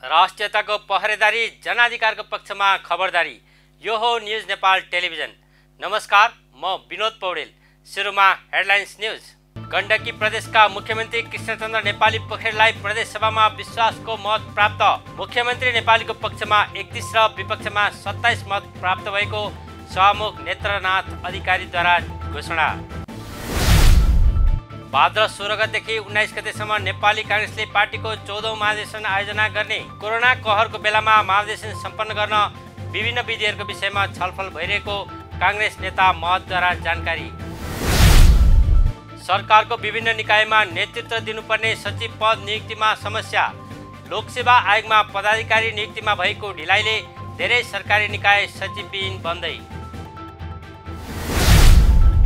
राष्ट्रियताको पहरेदारी, जनाधिकारको पक्षमा खबरदारी। यो हो न्यूज नेपाल टेलिभिजन। नमस्कार, म विनोद पौडेल। सुरुमा हेडलाइन्स न्यूज। गण्डकी प्रदेशका मुख्यमन्त्री कृष्णचन्द्र नेपाली पोखरेललाई प्रदेशसभामा विश्वासको मत प्राप्त। मुख्यमन्त्री नेपालीको पक्षमा 31 र विपक्षमा 27 मत प्राप्त भएको सभामुख नेत्रनाथ अधिकारीद्वारा घोषणा। भाद्र 16 गतेदेखि 19 गतेसम्म नेपाली काङ्ग्रेसले पार्टीको 14औं महाधिवेशन आयोजना गर्ने। कोरोना कहरको बेलामा महाधिवेशन सम्पन्न गर्न विभिन्न विधिहरूको विषयमा छलफल भइरहेको काङ्ग्रेस नेता महतद्वारा जानकारी। सरकारको विभिन्न निकायमा नेतृत्व दिनुपर्ने सचिव पद नियुक्तिमा समस्या। लोकसेवा आयोगमा पदाधिकारी नियुक्तिमा भएको ढिलाइले धेरै सरकारी निकाय सचिवविहीन बन्दै।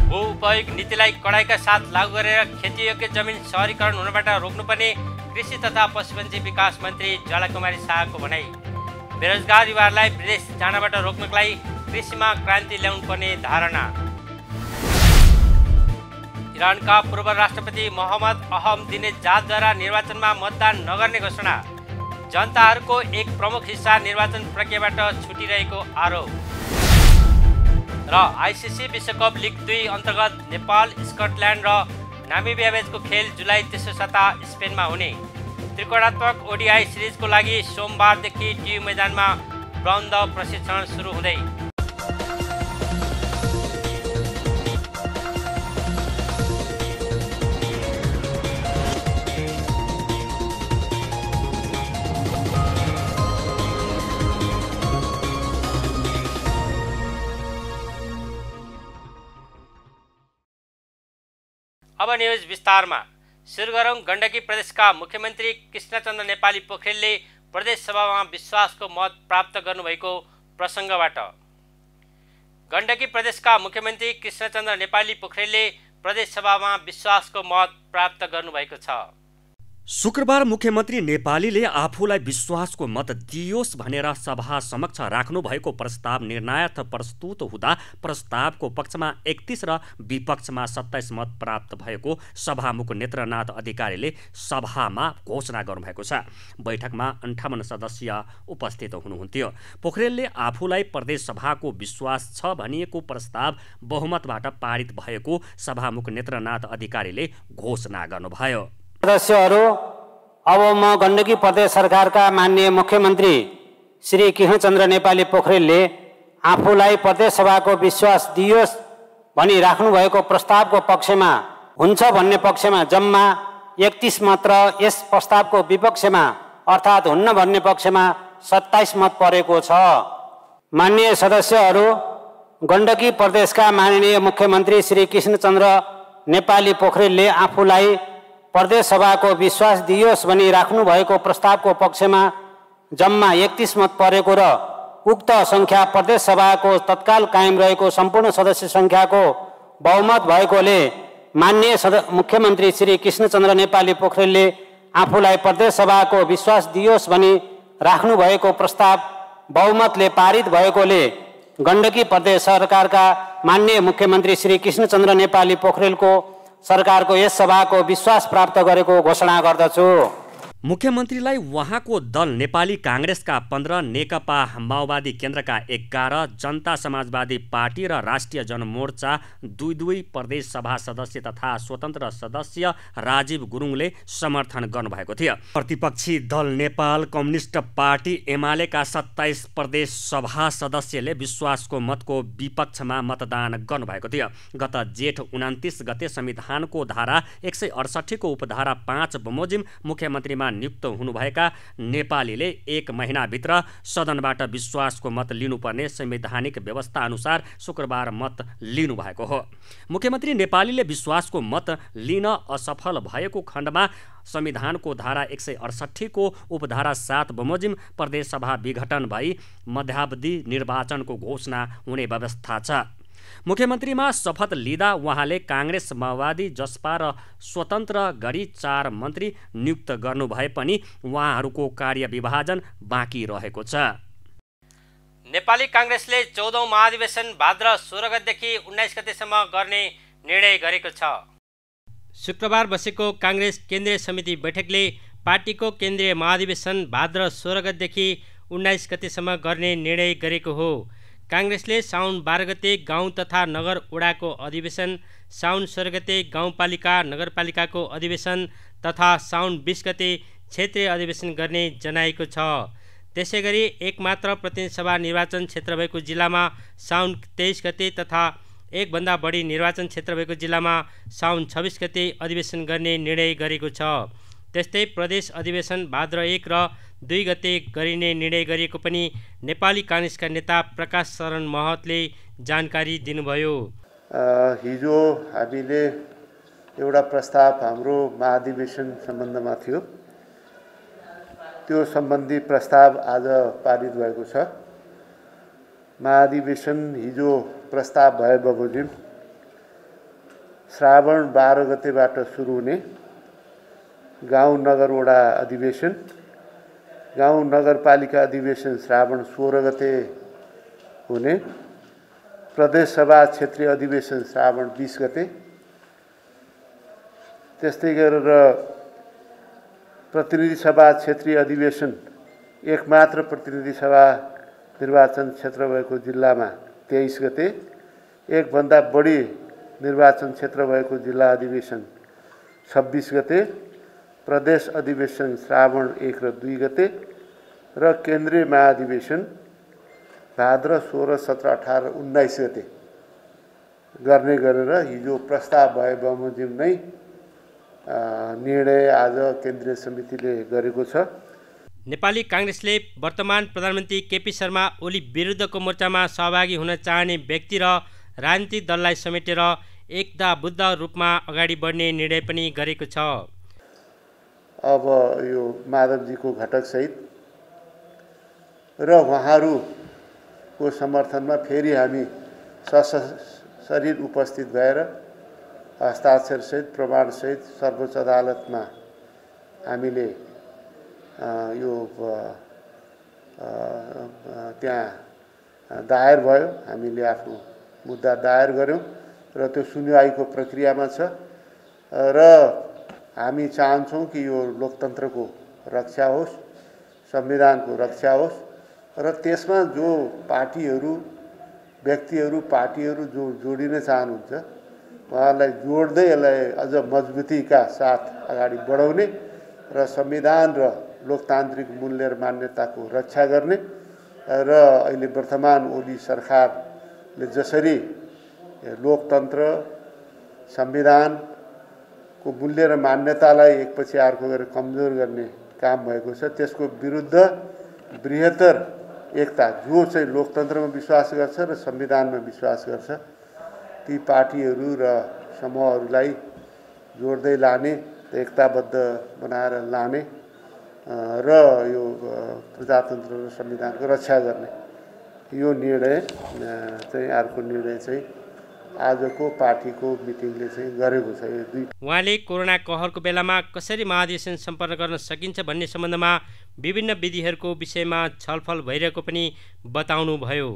भू उपयोग नीतिलाई कडाइका साथ लागू गरेर खेतीयोग्य जमिन सहरीकरण हुनबाट रोक्नुपर्ने कृषि तथा पशुपन्छी विकास मन्त्री ज्वालाकुमारी शाहको भनाइ। बेरोजगार युवाहरूलाई विदेश जानबाट रोक्नका लागि कृषिमा क्रान्ति ल्याउनुपर्ने धारणा। इरानका पूर्व राष्ट्रपति मोहम्मद अहमदिनेजादद्वारा निर्वाचनमा मतदान नगर्ने घोषणा। जनताहरूको एक प्रमुख हिस्सा निर्वाचन प्रक्रियाबाट छुटिरहेको आरोप। र आइसिसी विश्वकप लिग 2 अन्तर्गत नेपाल, स्कटल्यान्ड र नामिबिया बीचको खेल जुलाई तेस्रो साता स्पेनमा हुने। त्रिकोणात्मक ओडिआई सिरिजको लागि सोमबारदेखि टियु मैदानमा बन्द प्रशिक्षण सुरु हुँदै। अब न्यूज विस्तारमा। सुरु गरौँ गण्डकी प्रदेशका मुख्यमन्त्री कृष्णचन्द्र नेपाली पोखरेलले प्रदेशसभामा विश्वासको मत प्राप्त गर्नुभएको प्रसङ्गबाट। गण्डकी प्रदेशका मुख्यमन्त्री कृष्णचन्द्र नेपाली पोखरेलले प्रदेशसभामा विश्वासको मत प्राप्त गर्नुभएको छ। शुक्रबार मुख्यमन्त्री नेपालीले आफूलाई विश्वासको मत दियोस् भनेर सभा समक्ष राख्नु भएको प्रस्ताव निर्णायक प्रस्तुत हुँदा प्रस्तावको पक्षमा 31 र विपक्षमा 27 मत प्राप्त भएको सभामुख नेत्रनाथ अधिकारीले सभामा घोषणा गर्नुभएको छ। बैठकमा 58 सदस्य उपस्थित हुनुहुन्थ्यो। पोखरेलले आफूलाई प्रदेशसभाको विश्वास छ भनिएको प्रस्ताव बहुमतबाट पारित भएको सभामुख नेत्रनाथ अधिकारीले घोषणा गर्नुभयो। सदस्यहरू, अब म गण्डकी प्रदेश सरकारका माननीय मुख्यमन्त्री श्री कृष्णचन्द्र नेपाली पोखरेलले आफूलाई प्रदेशसभाको विश्वास दियोस् भनी राख्नुभएको प्रस्तावको पक्षमा हुन्छ भन्ने पक्षमा जम्मा 31 मत र यस प्रस्तावको विपक्षमा अर्थात् हुन्न भन्ने पक्षमा 27 मत परेको छ। माननीय सदस्यहरू, गण्डकी प्रदेशका माननीय मुख्यमन्त्री श्री कृष्णचन्द्र नेपाली पोखरेलले आफूलाई प्रदेशसभाको विश्वास दियोस् भनी राख्नु भएको प्रस्तावको पक्षमा जम्मा 31 मत परेको र उक्त सङ्ख्या प्रदेशसभाको तत्काल कायम रहेको सम्पूर्ण सदस्य सङ्ख्याको बहुमत भएकोले माननीय मुख्यमन्त्री श्री कृष्णचन्द्र नेपाली पोखरेलले आफूलाई प्रदेशसभाको विश्वास दियोस् भनी राख्नु भएको प्रस्ताव बहुमतले पारित भएकोले गण्डकी प्रदेश सरकारका माननीय मुख्यमन्त्री श्री कृष्णचन्द्र नेपाली पोखरेलको सरकारको यस सभाको विश्वास प्राप्त गरेको घोषणा गर्दछु। मुख्यमन्त्रीलाई उहाँको दल नेपाली काङ्ग्रेसका 15, नेकपा माओवादी केन्द्रका 11, जनता समाजवादी पार्टी र राष्ट्रिय जनमोर्चा 2 प्रदेश सभा सदस्य तथा स्वतन्त्र सदस्य राजीव गुरुङले समर्थन गर्नुभएको थियो। प्रतिपक्षी दल नेपाल कम्युनिस्ट पार्टी एमालेका 27 प्रदेश सभा सदस्यले विश्वासको मतको विपक्षमा मतदान गर्नुभएको थियो। गत जेठ 29 गते संविधानको धारा 168 को उपधारा 5 बमोजिम मुख्यमन्त्रीमा नियुक्त हुनुभएका नेपालीले 1 महिनाभित्र सदनबाट विश्वासको मत लिनुपर्ने संवैधानिक व्यवस्था अनुसार शुक्रबार मत लिनुभएको हो। मुख्यमन्त्री नेपालीले विश्वासको मत लिन असफल भएको खण्डमा संविधानको धारा 168 को उपधारा 7 बमोजिम प्रदेशसभा विघटन भई मध्यावधि निर्वाचनको घोषणा हुने व्यवस्था छ। मुख्यमन्त्रीमा शपथ लिँदा उहाँले काङ्ग्रेस, माओवादी, जसपा र स्वतन्त्र गरी 4 मन्त्री नियुक्त गर्नु भए पनि उहाँहरूको कार्यविभाजन बाँकी रहेको छ। नेपाली काङ्ग्रेसले 14औं महाधिवेशन भाद्र 16 गतेदेखि 19 गतेसम्म गर्ने निर्णय गरेको छ। शुक्रबार बसेको काङ्ग्रेस केन्द्रीय समिति बैठकले पार्टीको केन्द्रीय महाधिवेशन भाद्र 16 गतेदेखि 19 गतेसम्म गर्ने निर्णय गरेको हो। काङ्ग्रेसले साउन 12 गते गाउँ तथा नगर वडाको अधिवेशन, साउन 16 गते गाउँपालिका नगरपालिकाको अधिवेशन तथा साउन 20 गते क्षेत्रीय अधिवेशन गर्ने जनाएको छ। त्यसैगरी एकमात्र प्रतिनिधि सभा निर्वाचन क्षेत्र भएको जिल्लामा साउन 23 गते तथा एकभन्दा बढी निर्वाचन क्षेत्र भएको जिल्लामा साउन 26 गते अधिवेशन गर्ने निर्णय गरेको छ। त्यस्तै प्रदेश अधिवेशन भाद्र 1 र 2 गते गरिने निर्णय गरिएको पनि नेपाली काङ्ग्रेसका नेता प्रकाश शरण महतले जानकारी दिनुभयो। हिजो हामीले एउटा प्रस्ताव हाम्रो महाधिवेशन सम्बन्धमा थियो, त्यो सम्बन्धी प्रस्ताव आज पारित भएको छ। महाधिवेशन हिजो प्रस्ताव भए बमोजिम श्रावण 12 गतेबाट सुरु हुने गाउँ नगरवडा अधिवेशन, गाउँ नगरपालिका अधिवेशन श्रावण 16 गते हुने, प्रदेश सभा क्षेत्रीय अधिवेशन श्रावण 20 गते, त्यस्तै गरेर प्रतिनिधि सभा क्षेत्रीय अधिवेशन एकमात्र प्रतिनिधि सभा निर्वाचन क्षेत्र भएको जिल्लामा 23 गते, एकभन्दा बढी निर्वाचन क्षेत्र भएको जिल्ला अधिवेशन 26 गते, प्रदेश अधिवेशन श्रावण 1 र 2 गते र केन्द्रीय महाधिवेशन भाद्र 16, 17, 18, 19 गते गर्ने गरेर हिजो प्रस्ताव भए बमोजिम नै निर्णय आज केन्द्रीय समितिले गरेको छ। नेपाली काङ्ग्रेसले वर्तमान प्रधानमन्त्री केपी शर्मा ओली विरुद्धको मोर्चामा सहभागी हुन चाहने व्यक्ति र राजनीतिक दललाई समेटेर एकताबद्ध रूपमा अगाडि बढ्ने निर्णय पनि गरेको छ। अब यो माधवजीको घटकसहित र उहाँहरूको समर्थनमा फेरि हामी सशरीर उपस्थित भएर हस्ताक्षरसहित प्रमाणसहित सर्वोच्च अदालतमा हामीले यो त्यहाँ दायर भयो, हामीले आफ्नो मुद्दा दायर गऱ्यौँ र त्यो सुनवाईको प्रक्रियामा छ र हामी चाहन्छौँ कि यो लोकतन्त्रको रक्षा होस्, संविधानको रक्षा होस् र त्यसमा जो पार्टीहरू, व्यक्तिहरू, पार्टीहरू जो जोडिन चाहनुहुन्छ उहाँलाई जोड्दै यसलाई अझ मजबुतीका साथ अगाडि बढाउने र संविधान र लोकतान्त्रिक मूल्य र मान्यताको रक्षा गर्ने र अहिले वर्तमान ओली सरकारले जसरी लोकतन्त्र, संविधानको मूल्य र मान्यतालाई एकपछि अर्को गरेर कमजोर गर्ने काम भएको छ, त्यसको विरुद्ध बृहत्तर एकता जो चाहिँ लोकतन्त्रमा विश्वास गर्छ र संविधानमा विश्वास गर्छ ती पार्टीहरू र समूहहरूलाई जोड्दै लाने, एकताबद्ध बनाएर लाने र यो प्रजातन्त्र र संविधानको रक्षा गर्ने यो निर्णय चाहिँ अर्को निर्णय चाहिँ आजको पार्टीको मिटिङले चाहिँ गरेको छ। यो दुई उहाँले कोरोना कहरको बेलामा कसरी महाधिवेशन सम्पन्न गर्न सकिन्छ भन्ने सम्बन्धमा विभिन्न विधिहरूको विषयमा छलफल भइरहेको पनि बताउनुभयो।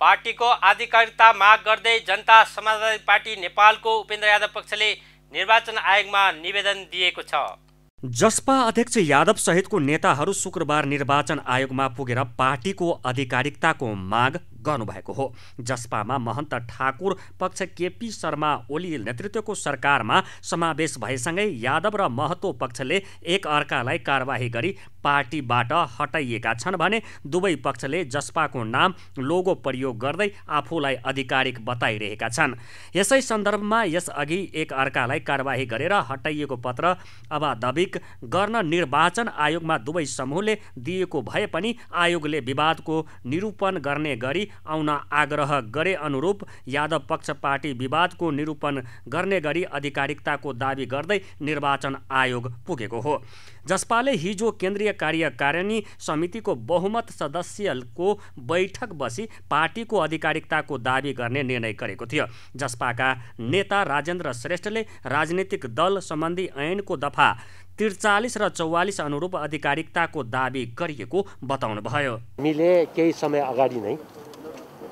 पार्टीको आधिकारिकता माग गर्दै जनता समाजवादी पार्टी नेपालको उपेन्द्र यादव पक्षले निर्वाचन आयोगमा निवेदन दिएको छ। जसपा अध्यक्ष यादव सहितको नेताहरू शुक्रबार निर्वाचन आयोगमा पुगेर पार्टीको आधिकारिकताको माग गर्नुभएको हो। जसपामा महन्त ठाकुर पक्ष केपी शर्मा ओली नेतृत्वको सरकारमा समावेश भएसँगै यादव र महतो पक्षले एक अर्कालाई कारबाही गरी पार्टीबाट हटाइएका छन् भने दुवै पक्षले जसपाको नाम लोगो प्रयोग गर्दै आफूलाई आधिकारिक बताइरहेका छन्। यसै सन्दर्भमा यसअघि एक अर्कालाई कारबाही गरेर हटाइएको पत्र अबाधविक गर्न निर्वाचन आयोगमा दुवै समूहले दिएको भए पनि आयोगले विवादको निरूपण गर्ने गरी आउन आग्रह गरे अनुरूप यादव पक्ष पार्टी विवादको निरूपण गर्ने गरी आधिकारिकताको दावी गर्दै निर्वाचन आयोग पुगेको हो। जसपाले हिजो केन्द्रीय कार्यकारिणी समितिको बहुमत सदस्यको बैठक बसी पार्टीको आधिकारिकताको दावी गर्ने निर्णय गरेको थियो। जसपाका नेता राजेन्द्र श्रेष्ठले राजनीतिक दल सम्बन्धी ऐनको दफा 43 र 44 अनुरूप आधिकारिकताको दावी गरिएको बताउनुभयो। हामीले केही समय अगाडि नै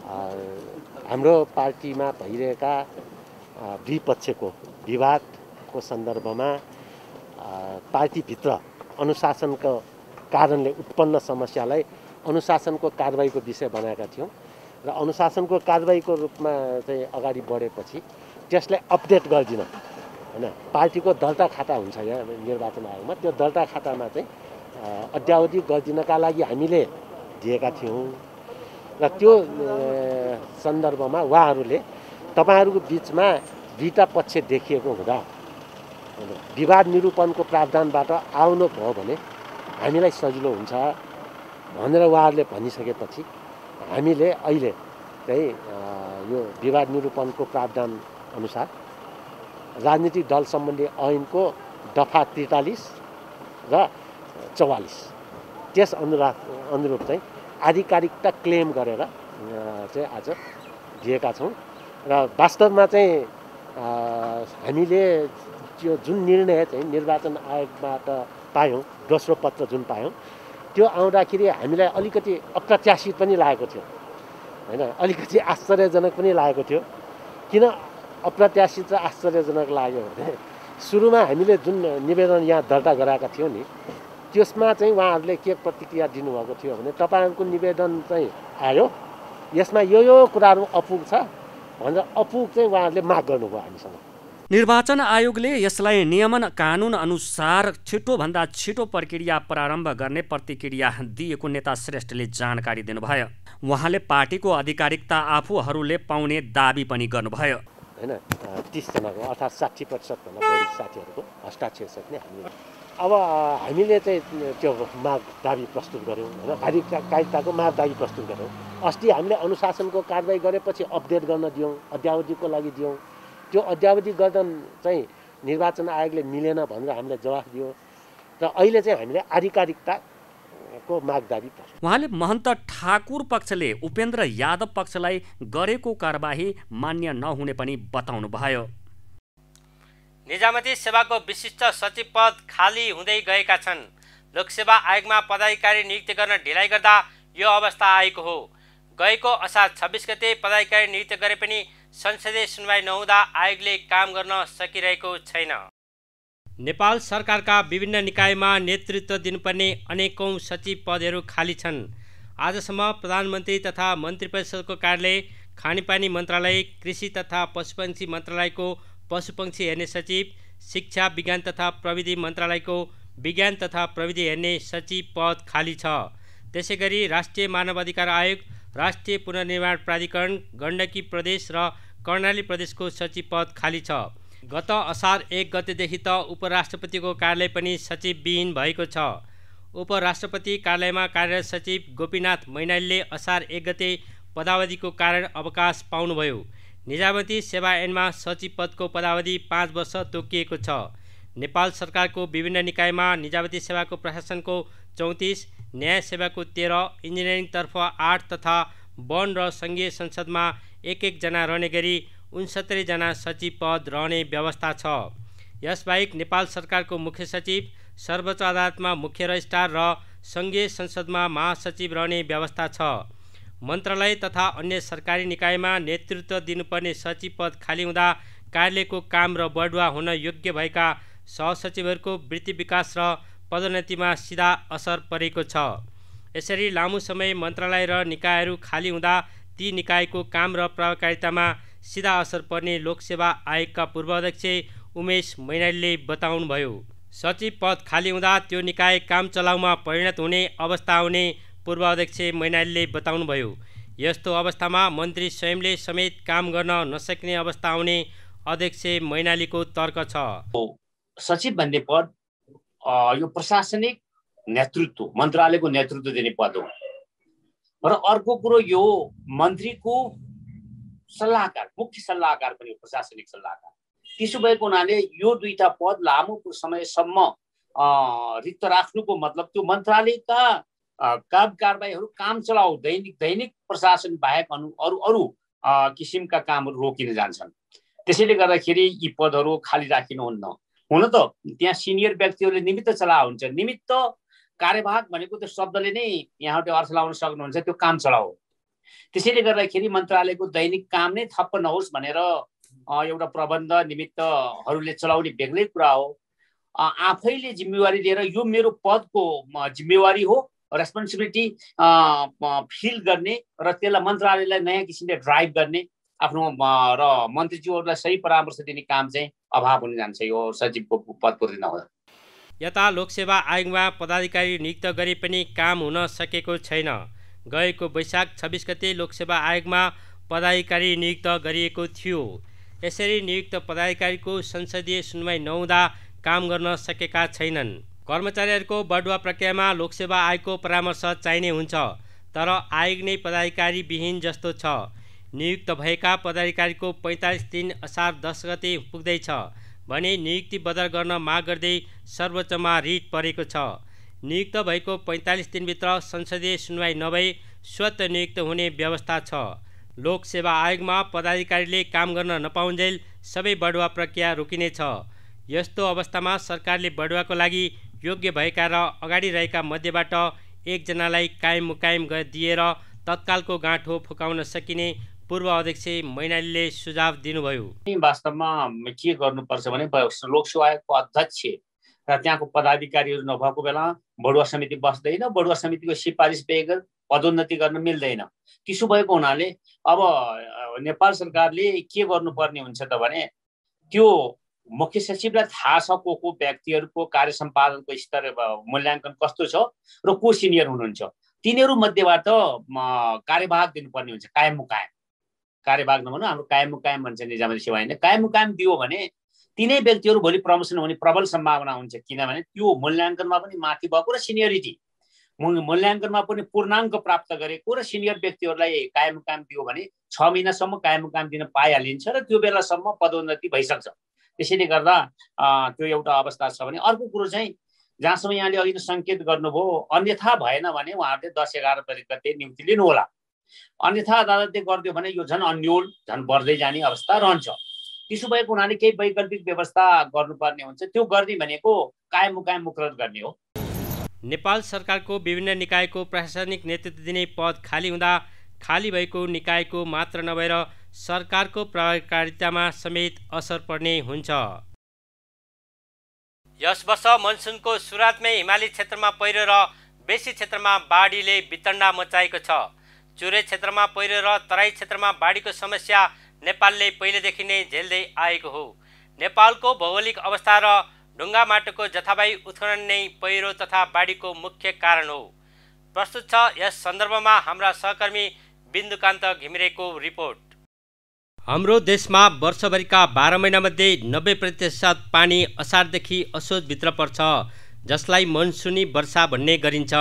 हाम्रो पार्टीमा भइरहेका द्विपक्षको विवादको सन्दर्भमा पार्टीभित्र अनुशासनको कारणले उत्पन्न समस्यालाई अनुशासनको कारबाहीको विषय बनाएका थियौँ र अनुशासनको कारबाहीको रूपमा चाहिँ अगाडि बढेपछि त्यसलाई अपडेट गरिदिन हैन पार्टीको दर्ता खाता हुन्छ यहाँ निर्वाचन आयोगमा त्यो दर्ता खातामा चाहिँ अद्यावधि गरिदिनका लागि हामीले दिएका थियौँ र त्यो सन्दर्भमा उहाँहरूले तपाईहरूको बिचमा दुईटा पक्ष देखिएको हुँदा विवाद निरूपणको प्रावधानबाट आउनु भयो भने हामीलाई सजिलो हुन्छ भनेर उहाँहरूले भनिसकेपछि हामीले अहिले चाहिँ यो विवाद निरूपणको प्रावधान अनुसार राजनीतिक दल सम्बन्धी ऐनको दफा 43 र 44 त्यस अनुरूप चाहिँ आधिकारिकता क्लेम गरेर चाहिँ आज दिएका छौँ र वास्तवमा चाहिँ हामीले त्यो जुन निर्णय चाहिँ निर्वाचन आयोगबाट पायौँ दोस्रो पत्र जुन पायौँ त्यो आउँदाखेरि हामीलाई अलिकति अप्रत्याशित पनि लागेको थियो हैन अलिकति आश्चर्यजनक पनि लागेको थियो किन अप्रत्याशित र आश्चर्यजनक लाग्यो भने सुरुमा हामीले जुन निवेदन यहाँ दर्ता गराएका थियौँ नि त्यसमा चाहिँ उहाँहरूले के प्रतिक्रिया दिनुभएको थियो भने तपाईँहरूको निवेदन चाहिँ आयो यसमा यो कुराहरू अपुग छ भनेर अपुग चाहिँ उहाँहरूले माग गर्नुभयो हामीसँग निर्वाचन आयोगले यसलाई नियमन कानुन अनुसार छिटोभन्दा छिटो प्रक्रिया प्रारम्भ गर्ने प्रतिक्रिया दिएको नेता श्रेष्ठले जानकारी दिनुभयो उहाँले पार्टीको आधिकारिकता आफूहरूले पाउने दाबी पनि गर्नुभयो हैन 30 जनाको अर्थात् 60% भन्दा बढी साथीहरूको हस्ताक्षर चाहिँ हामीले अब हामीले चाहिँ त्यो माग दाबी प्रस्तुत गर्यौँ हैन आधिकारिकताको माग दाबी प्रस्तुत गर्यौँ अस्ति हामीले अनुशासनको कारबाही गरेपछि अपडेट गर्न दियौँ अद्यावधिको लागि दियौँ त्यो अद्यावधि गर्दा चाहिँ निर्वाचन आयोगले मिलेन भनेर हामीले जवाफ दियो र अहिले चाहिँ हामीले आधिकारिकताको माग दाबी उहाँले महन्त ठाकुर पक्षले उपेन्द्र यादव पक्षलाई गरेको कारबाही मान्य नहुने पनि बताउनु भयो निजामती सेवाको विशिष्ट सचिव पद खाली हुँदै गएका छन् लोकसेवा आयोगमा पदाधिकारी नियुक्ति गर्न ढिलाइ गर्दा यो अवस्था आएको हो गएको असार 26 गते पदाधिकारी नियुक्त गरे पनि संसदीय सुनवाई नहुँदा आयोगले काम गर्न सकिरहेको छैन नेपाल सरकारका विभिन्न निकायमा नेतृत्व दिनुपर्ने अनेकौं सचिव पदहरू खाली छन् आजसम्म प्रधानमन्त्री तथा मन्त्री परिषदको कार्यालय खानेपानी मन्त्रालय कृषि तथा पशुपक्षी मन्त्रालयको पशुपक्षी हेर्ने सचिव शिक्षा विज्ञान तथा प्रविधि मन्त्रालयको विज्ञान तथा प्रविधि हेर्ने सचिव पद खाली छ त्यसैगरी राष्ट्रिय मानव अधिकार आयोग राष्ट्रिय पुनर्निर्माण प्राधिकरण गण्डकी प्रदेश र कर्णाली प्रदेशको सचिव पद खाली छ गत असार 1 गतेदेखि त उपराष्ट्रपतिको कार्यालय पनि सचिवविहीन भएको छ उपराष्ट्रपति कार्यालयमा कार्यरत सचिव गोपीनाथ मैनालीले असार 1 गते पदावधिको कारण अवकाश पाउनुभयो निजामती सेवा ऐनमा सचिव पदको पदावधि 5 वर्ष तोकिएको छ नेपाल सरकारको विभिन्न निकायमा निजामती सेवाको प्रशासनको 34 न्याय सेवाको 13 इन्जिनियरिङतर्फ 8 तथा वन र सङ्घीय संसदमा एक जना रहने गरी 69 जना सचिव पद रहने व्यवस्था छ यसबाहेक नेपाल सरकारको मुख्य सचिव सर्वोच्च अदालतमा मुख्य रजिस्ट्रार र सङ्घीय संसदमा महासचिव रहने व्यवस्था छ मन्त्रालय तथा अन्य सरकारी निकायमा नेतृत्व दिनुपर्ने सचिव पद खाली हुँदा कार्यालयको काम र बढुवा हुन योग्य भएका सहसचिवहरूको वृत्ति विकास र पदोन्नतिमा सिधा असर परेको छ यसरी लामो समय मन्त्रालय र निकायहरू खाली हुँदा ती निकायको काम र प्रभावकारितामा सिधा असर पर्ने लोकसेवा आयोगका पूर्व अध्यक्ष उमेश मैनालीले बताउनुभयो सचिव पद खाली हुँदा त्यो निकाय काम चलाउमा परिणत हुने अवस्था आउने पूर्व अध्यक्ष मैनालीले बताउनुभयो यस्तो अवस्थामा मन्त्री स्वयंले समेत काम गर्न नसक्ने अवस्था आउने अध्यक्ष मैनालीको तर्क छ सचिव भन्ने पद यो प्रशासनिक नेतृत्व मन्त्रालयको नेतृत्व दिने पद हो र अर्को कुरो यो मन्त्रीको सल्लाहकार मुख्य सल्लाहकार पनि प्रशासनिक सल्लाहकार त्यसो भएको हुनाले यो दुईटा पद लामो समयसम्म रिक्त राख्नुको मतलब त्यो मन्त्रालयका काम कारबाहीहरू काम चलाउ दैनिक प्रशासन बाहेक अरू किसिमका कामहरू रोकिन जान्छन् त्यसैले गर्दाखेरि यी पदहरू खाली राखिनुहुन्न हुन त त्यहाँ सिनियर व्यक्तिहरूले निमित्त चला हुन्छ निमित्त कार्यवाहक भनेको त्यो शब्दले नै यहाँले अर्थ लाउन सक्नुहुन्छ त्यो काम चलाऊ त्यसैले गर्दाखेरि मन्त्रालयको दैनिक काम नै ठप्प नहोस् भनेर एउटा प्रबन्ध निमित्तहरूले चलाउने बेग्लै कुरा हो आफैले जिम्मेवारी लिएर यो मेरो पदको जिम्मेवारी हो, रेस्पोन्सिबिलिटी फिल गर्ने र त्यसलाई मन्त्रालयलाई नयाँ किसिमले ड्राइभ गर्ने आफ्नो र मन्त्रीज्यूहरूलाई सही परामर्श दिने काम चाहिँ अभाव हुन जान्छ यो सचिवको पद पूर्ति नहुँदा। यता लोकसेवा आयोगमा पदाधिकारी नियुक्त गरे पनि काम हुन सकेको छैन। गएको वैशाख 26 गते लोकसेवा आयोगमा पदाधिकारी नियुक्त गरिएको थियो। यसरी नियुक्त पदाधिकारीको संसदीय सुनवाई नहुँदा काम गर्न सकेका छैनन्। कर्मचारीहरूको बढुवा प्रक्रियामा लोकसेवा आयोगको परामर्श चाहिने हुन्छ, तर आयोग नै पदाधिकारी विहीन जस्तो छ। नियुक्त भएका पदाधिकारीको 45 दिन असार 10 गते पुग्दैछ भने नियुक्ति बदल गर्न माग गर्दै सर्वोच्चमा रिट परेको छ। नियुक्त भएको 45 दिनभित्र संसदीय सुनवाई नभई स्वत नियुक्त हुने व्यवस्था छ। लोकसेवा आयोगमा पदाधिकारीले काम गर्न नपाउन्जेल सबै बढुवा प्रक्रिया रोकिनेछ। यस्तो अवस्थामा सरकारले बढुवाको लागि योग्य भएका र अगाडि रहेका मध्येबाट एकजनालाई कायम मुकायम दिएर तत्कालको गाँठो फुकाउन सकिने पूर्व अध्यक्ष मैनालीले सुझाव दिनुभयो। वास्तवमा के गर्नुपर्छ भने लोकसेवा आयोगको अध्यक्ष र त्यहाँको पदाधिकारीहरू नभएको बेला बढुवा समिति बस्दैन, बढुवा समितिको सिफारिस बेगर पदोन्नति गर्न मिल्दैन। त्यसो भएको हुनाले अब नेपाल सरकारले के गर्नुपर्ने हुन्छ त भने त्यो मुख्य सचिवलाई थाहा छ को व्यक्तिहरूको कार्य सम्पादनको स्तर मूल्याङ्कन कस्तो छ र को सिनियर हुनुहुन्छ, तिनीहरू मध्येबाट कार्यभाग दिनुपर्ने हुन्छ। कायम मुकायम, कार्यभाग नभनौँ, हाम्रो कायम मुकायम भन्छ निजामती सेवा ऐनले। कायम मुकायम दियो भने तिनै व्यक्तिहरू भोलि प्रमोसन हुने प्रबल सम्भावना हुन्छ, किनभने त्यो मूल्याङ्कनमा पनि माथि भएको र सिनियरिटी मूल्याङ्कनमा पनि पूर्णाङ्क प्राप्त गरेको र सिनियर व्यक्तिहरूलाई कायम मुकायम दियो भने 6 महिनासम्म कायम मुकायम दिन पाइहालिन्छ र त्यो बेलासम्म पदोन्नति भइसक्छ। त्यसैले गर्दा त्यो एउटा अवस्था छ भने अर्को कुरो चाहिँ जहाँसम्म यहाँले अघि सङ्केत गर्नुभयो, अन्यथा भएन भने उहाँहरूले 10-11 तारिक गते नियुक्ति लिनु होला। अन्यथा अदालतले गरिदियो भने यो झन् अन्यल झन् बढ्दै जाने अवस्था रहन्छ। त्यसो भएको हुनाले केही वैकल्पिक व्यवस्था गर्नुपर्ने हुन्छ। त्यो गर्ने भनेको कायम मुकायम मुक्त गर्ने हो। नेपाल सरकारको विभिन्न निकायको प्रशासनिक नेतृत्व दिने पद खाली हुँदा खाली भएको निकायको मात्र नभएर सरकारको प्रभावकारितामा समेत असर पर्ने हुन्छ। यस वर्ष मनसुनको सुरुवातमै हिमाली क्षेत्रमा पहिरो र बेसी क्षेत्रमा बाढीले वितण्डा मचाएको छ। चुरे क्षेत्रमा पहिरो र तराई क्षेत्रमा बाढीको समस्या नेपालले पहिलेदेखि नै झेल्दै आएको हो। नेपालको भौगोलिक अवस्था र ढुङ्गा माटोको जथाभावी उत्खनन नै पहिरो तथा बाढीको मुख्य कारण हो। प्रस्तुत छ यस सन्दर्भमा हाम्रा सहकर्मी बिन्दुकान्त घिमिरेको रिपोर्ट। हाम्रो देशमा वर्षभरिका 12 महिनामध्ये 90% पानी असारदेखि असोजभित्र पर्छ, जसलाई मनसुनी वर्षा भन्ने गरिन्छ।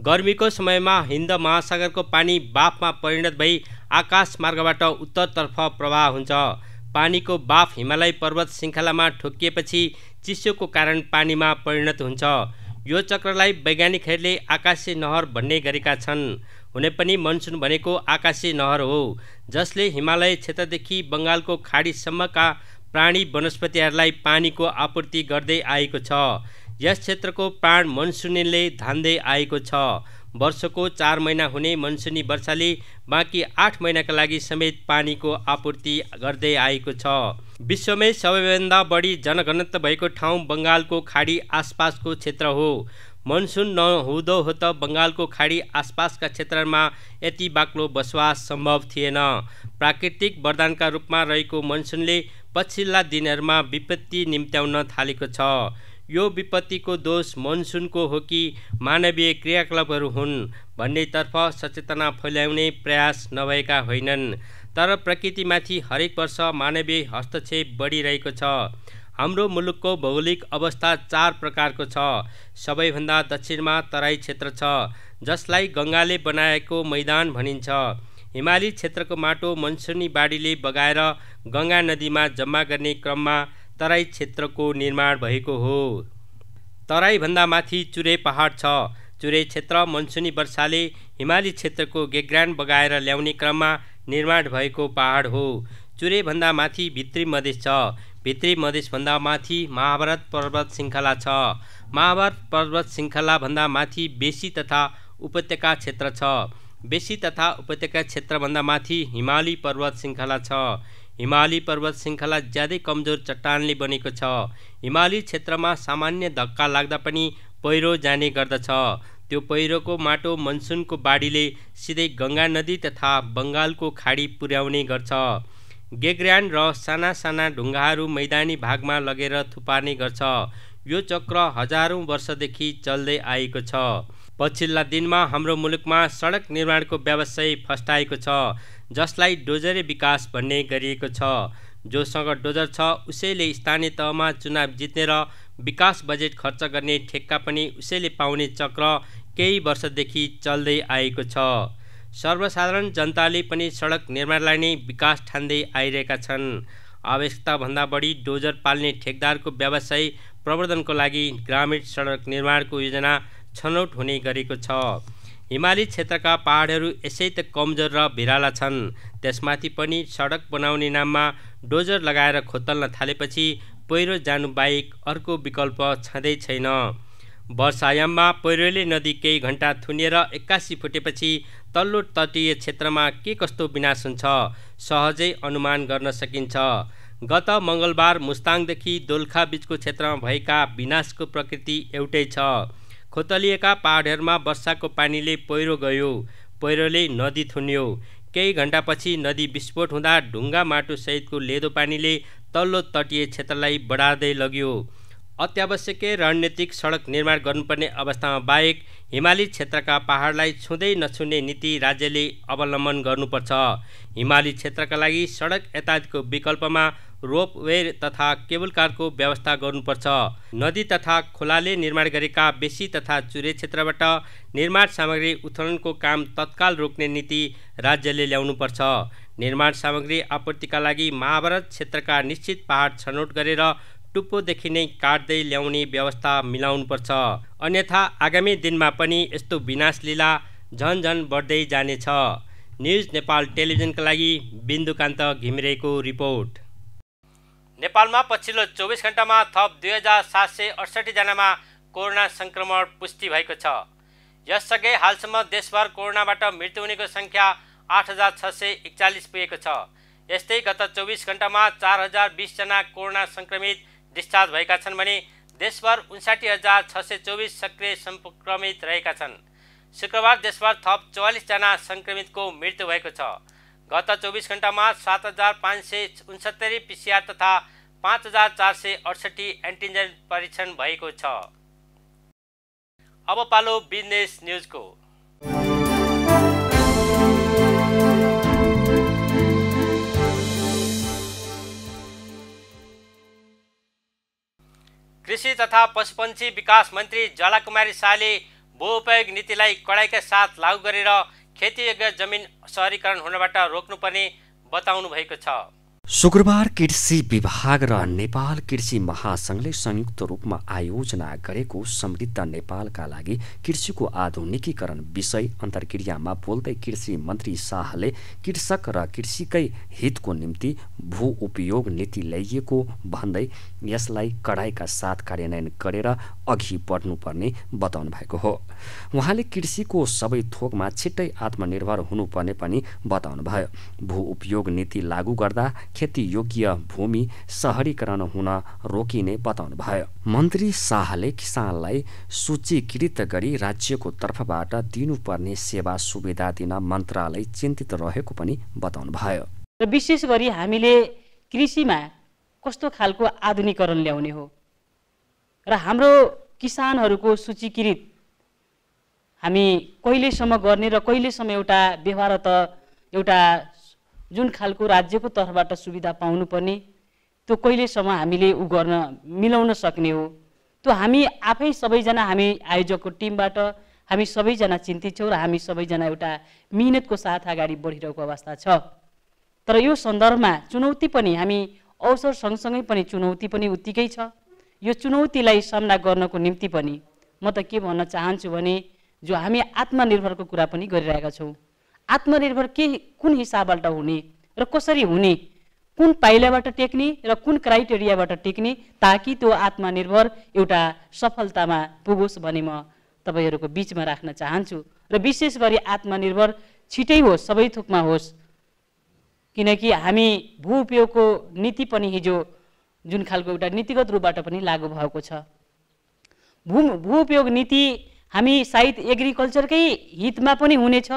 गर्मीको समयमा हिन्द महासागरको पानी बाफमा परिणत भई आकाश मार्गबाट उत्तरतर्फ प्रवाह हुन्छ। पानीको बाफ हिमालय पर्वत श्रृङ्खलामा ठोकिएपछि चिसोको कारण पानीमा परिणत हुन्छ। यो चक्रलाई वैज्ञानिकहरूले आकाशे नहर भन्ने गरेका छन्। हुने पनि मनसुन भनेको आकाशे नहर हो, जसले हिमालय क्षेत्रदेखि बङ्गालको खाडीसम्मका प्राणी वनस्पतिहरूलाई पानीको आपूर्ति गर्दै आएको छ। यस क्षेत्रको प्राण मनसुनीले धान्दै आएको छ। वर्षको 4 महिना हुने मनसुनी वर्षाले बाँकी 8 महिनाका लागि समेत पानीको आपूर्ति गर्दै आएको छ। विश्वमै सबैभन्दा बढी जनघनत्व भएको ठाउँ बङ्गालको खाडी आसपासको क्षेत्र हो। मनसुन नहुँदो हो त बङ्गालको खाडी आसपासका क्षेत्रमा यति बाक्लो बसोबास सम्भव थिएन। प्राकृतिक वरदानका रूपमा रहेको मनसुनले पछिल्ला दिनहरूमा विपत्ति निम्त्याउन थालेको छ। यो विपत्तिको दोष मनसुनको हो कि मानवीय क्रियाकलापहरू हुन् भन्नेतर्फ सचेतना फैलाउने प्रयास नभएका होइनन्। तर प्रकृतिमाथि हरेक वर्ष मानवीय हस्तक्षेप बढिरहेको छ। हाम्रो मुलुकको भौगोलिक अवस्था 4 प्रकारको छ। सबैभन्दा दक्षिणमा तराई क्षेत्र छ, जसलाई गङ्गाले बनाएको मैदान भनिन्छ। हिमाली क्षेत्रको माटो मनसुनी बाढीले बगाएर गङ्गा नदीमा जम्मा गर्ने क्रममा तराई क्षेत्रको निर्माण भएको हो। तराईभन्दा माथि चुरे पहाड छ। चुरे क्षेत्र मनसुनी वर्षाले हिमाली क्षेत्रको गेग्रान बगाएर ल्याउने क्रममा निर्माण भएको पहाड हो। चुरेभन्दा माथि भित्री मधेस छ। भित्री मधेसभन्दा माथि महाभारत पर्वत श्रृङ्खला छ। महाभारत पर्वत श्रृङ्खलाभन्दा माथि बेसी तथा उपत्यका क्षेत्र छ। बेसी तथा उपत्यका क्षेत्रभन्दा माथि हिमाली पर्वत श्रृङ्खला छ। हिमाली पर्वत श्रृङ्खला ज्यादै कमजोर चट्टानले बनेको छ। हिमाली क्षेत्रमा सामान्य धक्का लाग्दा पनि पहिरो जाने गर्दछ। त्यो पहिरोको माटो मनसुनको बाढीले सिधै गङ्गा नदी तथा बङ्गालको खाडी पुर्याउने गर्छ। गेग्र्यान र साना साना ढुङ्गाहरू मैदानी भागमा लगेर थुपार्ने गर्छ। यो चक्र हजारौँ वर्षदेखि चल्दै आएको छ। पछिल्ला दिनमा हाम्रो मुलुकमा सडक निर्माणको व्यवसाय फस्टाएको छ, जसलाई डोजरे विकास भन्ने गरिएको छ। जोसँग डोजर छ उसैले स्थानीय तहमा चुनाव जित्ने र विकास बजेट खर्च गर्ने ठेक्का पनि उसैले पाउने चक्र केही वर्षदेखि चल्दै आएको छ। सर्वसाधारण जनताले पनि सडक निर्माणलाई नै विकास ठान्दै आइरहेका छन्। आवश्यकताभन्दा बढी डोजर पाल्ने ठेकदारको व्यवसाय प्रवर्धनको लागि ग्रामीण सडक निर्माणको योजना छनौट हुने गरेको छ। हिमाली क्षेत्रका पहाडहरू यसै त कमजोर र भिराला छन्, त्यसमाथि पनि सडक बनाउने नाममा डोजर लगाएर खोतल्न थालेपछि पहिरो जानु बाहेक अर्को विकल्प छँदै छैन। वर्षायाममा पहिरोले नदी केही घण्टा थुनिएर 81 फुटेपछि तल्लो तटीय क्षेत्रमा के कस्तो विनाश हुन्छ सहजै अनुमान गर्न सकिन्छ। गत मङ्गलबार मुस्ताङदेखि दोलखा बीचको क्षेत्रमा भएका विनाशको प्रकृति एउटै छ। खोतलिएका पहाडहरूमा वर्षाको पानीले पहिरो गयो, पहिरोले नदी थुन्यो। केही घण्टापछि नदी विस्फोट हुँदा ढुङ्गा माटो सहितको लेदो पानीले तल्लो तटीय क्षेत्रलाई बढार्दै लग्यो। अत्यावश्यकीय रणनीतिक सडक निर्माण गर्नुपर्ने अवस्थामा बाहेक हिमाली क्षेत्रका पहाडलाई छुँदै नछुने नीति राज्यले अवलम्बन गर्नुपर्छ। हिमाली क्षेत्रका लागि सडक यातायातको विकल्पमा रोपवे तथा केबल कारको व्यवस्था गर्नुपर्छ। नदी तथा खोलाले निर्माण गरेका बेसी तथा चुरे क्षेत्रबाट निर्माण सामग्री उत्खननको काम तत्काल रोक्ने नीति राज्यले ल्याउनुपर्छ। निर्माण सामग्री आपूर्तिका लागि महाभारत क्षेत्रका निश्चित पहाड छनौट गरेर टुप्पोदेखि नै काट्दै ल्याउने व्यवस्था मिलाउनुपर्छ। अन्यथा आगामी दिनमा पनि यस्तो विनाश लीला झन झन बढ्दै जानेछ। न्युज नेपाल टेलिभिजनका लागि बिन्दुकान्त घिमिरेको रिपोर्ट। नेपालमा पछिल्लो 24 घण्टामा थप 2768 जनामा कोरोना संक्रमण पुष्टि भएको छ। यससँगै हालसम्म देशभर कोरोनाबाट मृत्यु हुनेको सङ्ख्या 8641 पुगेको छ। यस्तै गत 24 घण्टामा 4020 जना कोरोना संक्रमित डिस्चार्ज भएका छन् भने देशभर 59624 सक्रिय संक्रमित रहेका छन्। शुक्रबार देशभर थप 44 जना संक्रमितको मृत्यु भएको छ। गत 24 घण्टामा 7569 PCR तथा 5468 एन्टिजेन परीक्षण भएको छ। अब पालो बिजनेस न्युजको। कृषि तथा पशुपन्छी विकास मन्त्री जलाकुमारी शाहले भूउपयोग नीतिलाई कडाइका साथ लागू गरेर खेतीयोग्य जमिन सहरीकरण हुनबाट रोक्नुपर्ने बताउनु भएको छ। शुक्रबार कृषि विभाग र नेपाल कृषि महासंघले संयुक्त रूपमा आयोजना गरेको समृद्ध नेपालका लागि कृषिको आधुनिकीकरण विषय अन्तर्क्रियामा बोल्दै कृषि मन्त्री शाहले कृषक र कृषिकै हितको निम्ति भू उपयोग नीति ल्याइएको भन्दै यसलाई कडाइका साथ कार्यान्वयन गरेर अघि बढ्नुपर्ने बताउनु भएको हो। उहाँले कृषिको सबै थोकमा छिट्टै आत्मनिर्भर हुनुपर्ने पनि बताउनुभयो। भू उपयोग नीति लागू गर्दा खेती योग्य भूमि सहरीकरण हुन रोकिने बताउनुभयो। मन्त्री शाहले किसानलाई सूचीकृत गरी राज्यको तर्फबाट दिनुपर्ने सेवा सुविधा दिन मन्त्रालय चिन्तित रहेको पनि बताउनुभयो। र विशेष गरी हामीले कृषिमा कस्तो खालको आधुनिकीकरण ल्याउने हो र हाम्रो किसानहरूको सूचीकृत हामी कहिलेसम्म गर्ने र कहिलेसम्म एउटा व्यवहार त एउटा जुन खालको राज्यको तर्फबाट सुविधा पाउनुपर्ने त्यो कहिलेसम्म हामीले गर्न मिलाउन सक्ने हो, त्यो हामी आफै सबैजना हामी आयोजकको टिमबाट हामी सबैजना चिन्तित छौँ र हामी सबैजना एउटा मिहिनेतको साथ अगाडि बढिरहेको अवस्था छ। तर यो सन्दर्भमा चुनौती पनि हामी अवसर सँगसँगै पनि चुनौती पनि उत्तिकै छ। यो चुनौतीलाई सामना गर्नको निम्ति पनि म त के भन्न चाहन्छु भने जो हामी आत्मनिर्भरको कुरा पनि गरिरहेका छौँ। आत्मनिर्भर के कुन हिसाबबाट हुने र कसरी हुने, कुन पाइलाबाट टेक्ने र कुन क्राइटेरियाबाट टेक्ने ताकि त्यो आत्मनिर्भर एउटा सफलतामा पुगोस् भन्ने म तपाईहरूको बीचमा राख्न चाहन्छु। र विशेष गरी आत्मनिर्भर छिटै होस्, सबै थोकमा होस्, किनकि हामी भू उपयोगको नीति पनि हिजो जुन खालको एउटा नीतिगत रूपबाट पनि लागू भएको छ। भू उपयोग नीति हामी सायद एग्रिकल्चरकै हितमा पनि हुनेछ,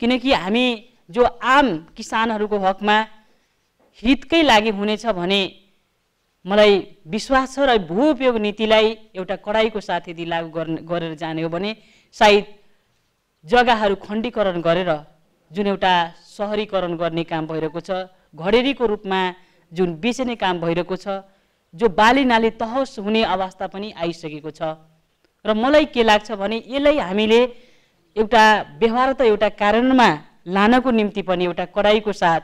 किनकि हामी जो आम किसानहरूको हकमा हितकै लागि हुनेछ भने मलाई विश्वास छ। र भू उपयोग नीतिलाई एउटा कडाइको साथ यदि लागू गरेर जाने हो भने सायद जग्गाहरू खण्डीकरण गरेर जुन एउटा सहरीकरण गर्ने काम भइरहेको छ, घडेरीको रूपमा जुन बेच्ने काम भइरहेको छ, जो बाली नाली तहस हुने अवस्था पनि आइसकेको छ। र मलाई के लाग्छ भने यसलाई हामीले एउटा व्यवहार त एउटा कार्यान्वयनमा लानको निम्ति पनि एउटा कडाइको साथ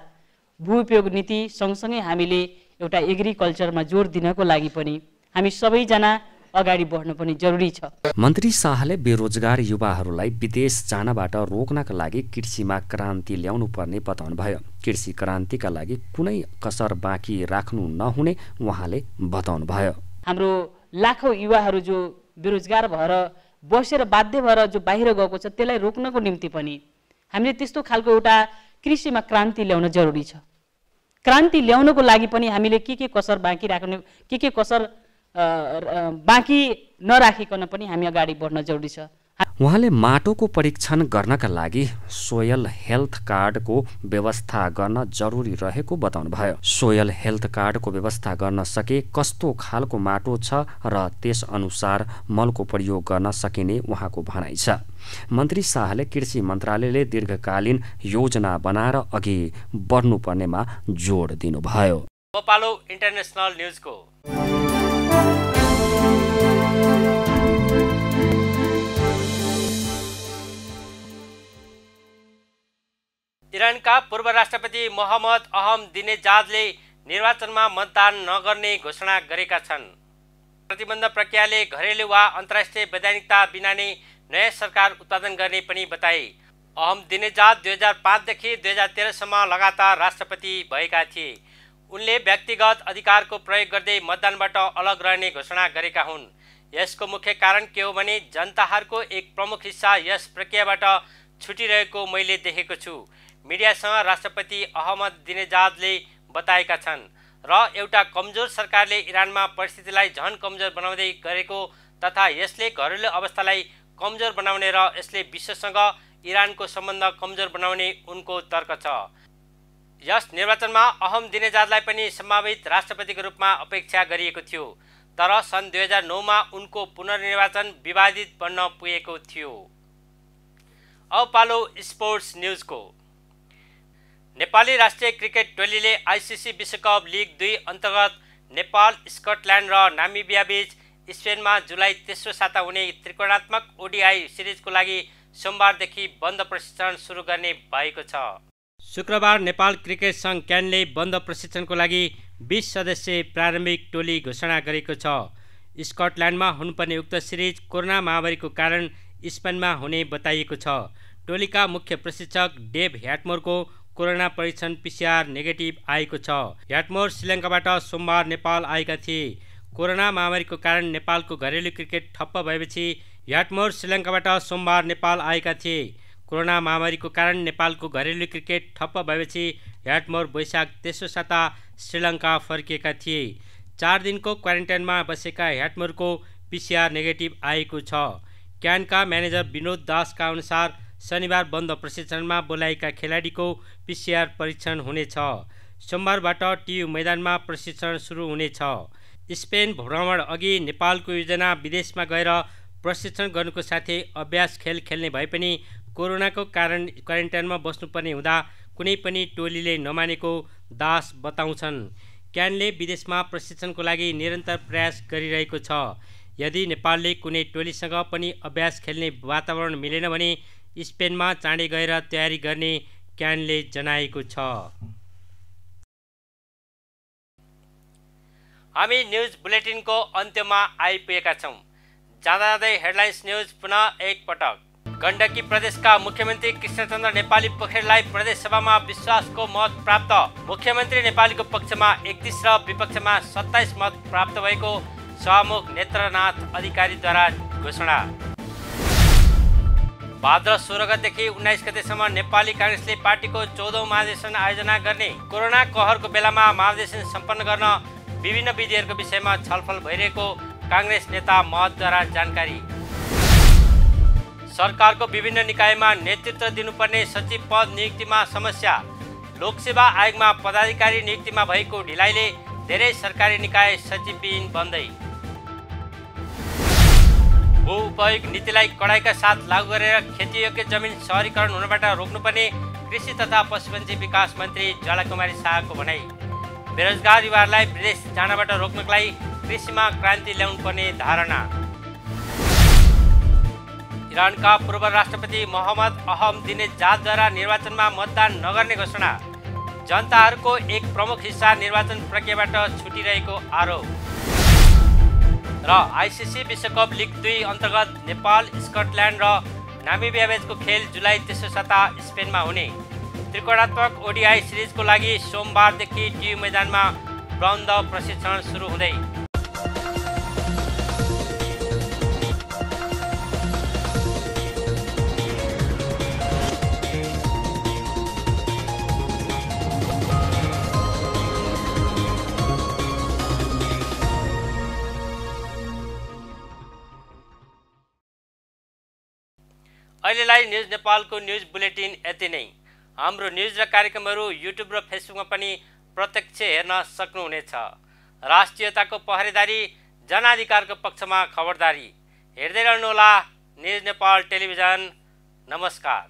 भू उपयोग नीति सँगसँगै हामीले एउटा एग्रिकल्चरमा जोड दिनको लागि पनि हामी सबैजना अगाडि बढ्नु पनि जरुरी छ। मन्त्री शाहले बेरोजगार युवाहरूलाई विदेश जानबाट रोक्नका लागि कृषिमा क्रान्ति ल्याउनु पर्ने बताउनुभयो। कृषि क्रान्तिका लागि कुनै कसर बाँकी राख्नु नहुने उहाँले बताउनुभयो। हाम्रो लाखौँ युवाहरू जो बेरोजगार भएर बसेर बाध्य भएर जो बाहिर गएको छ त्यसलाई रोक्नको निम्ति पनि हामीले त्यस्तो खालको एउटा कृषिमा क्रान्ति ल्याउन जरुरी छ। क्रान्ति ल्याउनको लागि पनि हामीले के कसर बाँकी राख्नु, के कसर बाँकी नराखिकन पनि हामी अगाडि बढ्न जरुरी छ। उहाँले माटोको परीक्षण गर्नका लागि सोयल हेल्थ कार्डको व्यवस्था गर्न जरुरी रहेको बताउनुभयो। सोयल हेल्थ कार्डको व्यवस्था गर्न सके कस्तो खालको माटो छ र त्यस अनुसार मलको प्रयोग गर्न सकिने उहाँको भनाइ छ। मन्त्री शाहले कृषि मन्त्रालयले दीर्घकालीन योजना बनाएर अघि बढ्नुपर्नेमा जोड दिनुभयो। पालो इन्टरनेसनल न्युजको इरानका पूर्व राष्ट्रपति मोहम्मद अहमदिनेजादले निर्वाचनमा मतदान नगर्ने घोषणा गरेका छन्। प्रतिबन्ध प्रक्रियाले घरेलु वा अन्तर्राष्ट्रिय वैधानिकता बिना नै नयाँ सरकार उत्पादन गर्ने पनि बताए। अहमदिनेजाद 2005 देखि 2013 सम्म लगातार राष्ट्रपति भएका थिए। उनले व्यक्तिगत अधिकारको प्रयोग गर्दै मतदानबाट अलग रहने घोषणा गरेका हुन्। यसको मुख्य कारण के हो भने जनताहरूको एक प्रमुख हिस्सा यस प्रक्रियाबाट छुटिरहेको मैले देखेको छु, मिडियासँग राष्ट्रपति अहमदिनेजादले बताएका छन्। र एउटा कमजोर सरकारले इरानमा परिस्थितिलाई झन कमजोर बनाउँदै गरेको तथा यसले घरेलु अवस्थालाई कमजोर बनाउने र यसले विश्वसँग इरानको सम्बन्ध कमजोर बनाउने उनको तर्क छ। यस निर्वाचनमा अहमदिनेजादलाई पनि सम्भावित राष्ट्रपतिको रूपमा अपेक्षा गरिएको थियो, तर सन् 2009 मा उनको पुनर्निर्वाचन विवादित बन्न पुगेको थियो। अब पालो स्पोर्ट्स न्युजको। नेपाली राष्ट्रिय क्रिकेट टोलीले आइसिसी विश्वकप लिग 2 अन्तर्गत नेपाल, स्कटल्यान्ड र नामिबिया बीच स्पेनमा जुलाई तेस्रो साता हुने त्रिकोणात्मक ओडिआई सिरिजको लागि सोमबारदेखि बन्द प्रशिक्षण सुरु गर्ने भएको छ। शुक्रबार नेपाल क्रिकेट सङ्घ क्यानले बन्द प्रशिक्षणको लागि 20 सदस्यीय प्रारम्भिक टोली घोषणा गरेको छ। स्कटल्यान्डमा हुनुपर्ने उक्त सिरिज कोरोना महामारीको कारण स्पेनमा हुने बताइएको छ। टोलीका मुख्य प्रशिक्षक डेभ ह्याटमोरको कोरोना परीक्षण PCR नेगेटिभ आएको छ। ह्याटमोर श्रीलङ्काबाट सोमबार नेपाल आएका थिए। कोरोना महामारीको कारण नेपालको घरेलु क्रिकेट ठप्प भएपछि ह्याटमोर श्रीलङ्काबाट सोमबार नेपाल आएका थिए। कोरोना महामारीको कारण नेपालको घरेलु क्रिकेट ठप्प भएपछि ह्याटमोर वैशाख तेस्रो साता श्रीलङ्का फर्किएका थिए। 4 दिनको क्वारेन्टाइनमा बसेका ह्याटमोरको PCR नेगेटिभ आएको छ। क्यानका म्यानेजर विनोद दासका अनुसार शनिबार बन्द प्रशिक्षणमा बोलाएका खेलाडीको PCR परीक्षण हुनेछ। सोमबारबाट टियु मैदानमा प्रशिक्षण सुरु हुनेछ। स्पेन भ्रमण अघि नेपालको योजना विदेशमा गएर प्रशिक्षण गर्नुको साथै अभ्यास खेल खेल्ने भए पनि कोरोनाको कारण क्वारेन्टाइनमा बस्नुपर्ने हुँदा कुनै पनि टोलीले नमानेको दास बताउँछन्। क्यानले विदेशमा प्रशिक्षणको लागि निरन्तर प्रयास गरिरहेको छ। यदि नेपालले कुनै टोलीसँग पनि अभ्यास खेल्ने वातावरण मिलेन भने स्पेनमा चाँडै गएर तयारी गर्ने क्यानले जनाएको छ। हामी न्युज बुलेटिनको अन्त्यमा आइपुगेका छौँ। जाँदा जाँदै हेडलाइन्स न्युज पुनः एक पटक। गण्डकी प्रदेशका मुख्यमन्त्री कृष्णचन्द्र नेपाली पोखरेललाई प्रदेश सभामा विश्वासको मत प्राप्त। मुख्यमन्त्री नेपालीको पक्षमा 31 र विपक्षमा 27 मत प्राप्त भएको सभामुख नेत्रनाथ अधिकारीद्वारा घोषणा। भाद्र 16 गतेदेखि 19 गतेसम्म नेपाली काङ्ग्रेसले पार्टीको 14औं महाधिवेशन आयोजना गर्ने। कोरोना कहरको बेलामा महाधिवेशन सम्पन्न गर्न विभिन्न विधिहरूको विषयमा छलफल भइरहेको काङ्ग्रेस नेता महतद्वारा जानकारी। सरकारको विभिन्न निकायमा नेतृत्व दिनुपर्ने सचिव पद नियुक्तिमा समस्या। लोकसेवा आयोगमा पदाधिकारी नियुक्तिमा भएको ढिलाइले धेरै सरकारी निकाय सचिवविहीन बन्दै। भू उपयोग नीतिलाई कडाइका साथ लागू गरेर खेतीयोग्य जमिन सहरीकरण हुनबाट रोक्नुपर्ने कृषि तथा पशुपन्छी विकास मन्त्री ज्वालाकुमारी शाहको भनाइ। बेरोजगार युवाहरूलाई विदेश जानबाट रोक्नका लागि कृषिमा क्रान्ति ल्याउनुपर्ने धारणा। इरानका पूर्व राष्ट्रपति मोहम्मद अहमदिनेजादद्वारा निर्वाचनमा मतदान नगर्ने घोषणा। जनताहरूको एक प्रमुख हिस्सा निर्वाचन प्रक्रियाबाट छुटिरहेको आरोप। र आइसिसी विश्वकप लिग 2 अन्तर्गत नेपाल, स्कटल्यान्ड र नामिबिया बीचको खेल जुलाई तेस्रो साता स्पेनमा हुने। त्रिकोणात्मक ओडिआई सिरिजको लागि सोमबारदेखि टियु मैदानमा द्वन्द प्रशिक्षण सुरु हुँदै। अहिलेलाई न्युज नेपालको न्युज बुलेटिन यति नै। हाम्रो न्युज र कार्यक्रमहरू युट्युब र फेसबुकमा पनि प्रत्यक्ष हेर्न सक्नुहुनेछ। राष्ट्रियताको पहरेदारी, जनाधिकारको पक्षमा खबरदारी। हेर्दै रहनुहोला न्युज नेपाल टेलिभिजन। नमस्कार।